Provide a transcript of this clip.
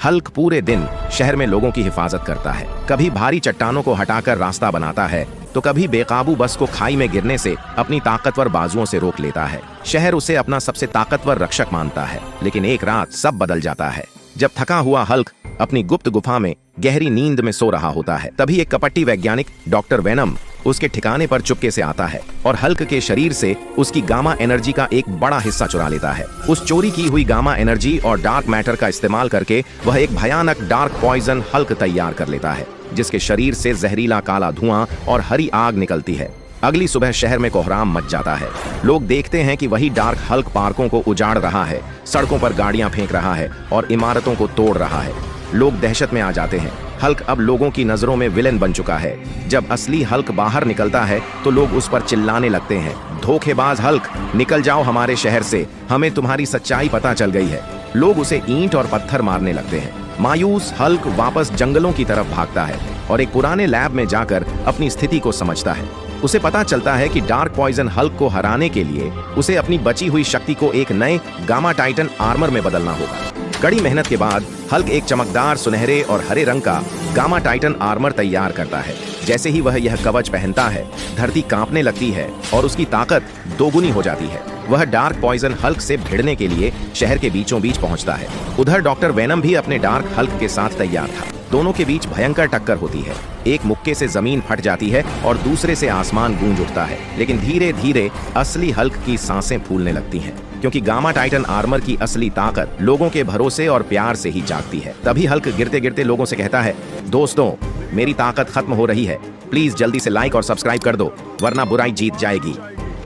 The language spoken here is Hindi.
हल्क पूरे दिन शहर में लोगों की हिफाजत करता है। कभी भारी चट्टानों को हटाकर रास्ता बनाता है तो कभी बेकाबू बस को खाई में गिरने से अपनी ताकतवर बाजुओं से रोक लेता है। शहर उसे अपना सबसे ताकतवर रक्षक मानता है। लेकिन एक रात सब बदल जाता है। जब थका हुआ हल्क अपनी गुप्त गुफा में गहरी नींद में सो रहा होता है, तभी एक कपटी वैज्ञानिक डॉक्टर वेनम उसके ठिकाने पर चुपके से आता है और हल्क के शरीर से उसकी गामा एनर्जी का एक बड़ा हिस्सा चुरा लेता है। उस चोरी की हुई गामा एनर्जी और डार्क मैटर का इस्तेमाल करके वह एक भयानक डार्क पॉइजन हल्क तैयार कर लेता है, जिसके शरीर से जहरीला काला धुआं और हरी आग निकलती है। अगली सुबह शहर में कोहराम मच जाता है। लोग देखते हैं कि वही डार्क हल्क पार्कों को उजाड़ रहा है, सड़कों पर गाड़ियां फेंक रहा है और इमारतों को तोड़ रहा है। लोग दहशत में आ जाते हैं। हल्क अब लोगों की नजरों में विलेन बन चुका है। जब असली हल्क बाहर निकलता है तो लोग उस पर चिल्लाने लगते हैं, धोखेबाज हल्क, निकल जाओ हमारे शहर से, हमें तुम्हारी सच्चाई पता चल गई है। लोग उसे ईंट और पत्थर मारने लगते हैं। मायूस हल्क वापस जंगलों की तरफ भागता है और एक पुराने लैब में जाकर अपनी स्थिति को समझता है। उसे पता चलता है कि डार्क पॉइजन हल्क को हराने के लिए उसे अपनी बची हुई शक्ति को एक नए गामा टाइटन आर्मर में बदलना होगा। कड़ी मेहनत के बाद हल्क एक चमकदार सुनहरे और हरे रंग का गामा टाइटन आर्मर तैयार करता है। जैसे ही वह यह कवच पहनता है, धरती कांपने लगती है और उसकी ताकत दोगुनी हो जाती है। वह डार्क पॉइजन हल्क से भिड़ने के लिए शहर के बीचों बीच पहुंचता है। उधर डॉक्टर वेनम भी अपने डार्क हल्क के साथ तैयार था। दोनों के बीच भयंकर टक्कर होती है। एक मुक्के से जमीन फट जाती है और दूसरे से आसमान गूंज उठता है। लेकिन धीरे धीरे असली हल्क की सांसें फूलने लगती हैं, क्योंकि गामा टाइटन आर्मर की असली ताकत लोगों के भरोसे और प्यार से ही जागती है। तभी हल्क गिरते गिरते लोगों से कहता है, दोस्तों, मेरी ताकत खत्म हो रही है, प्लीज जल्दी से लाइक और सब्सक्राइब कर दो, वरना बुराई जीत जाएगी।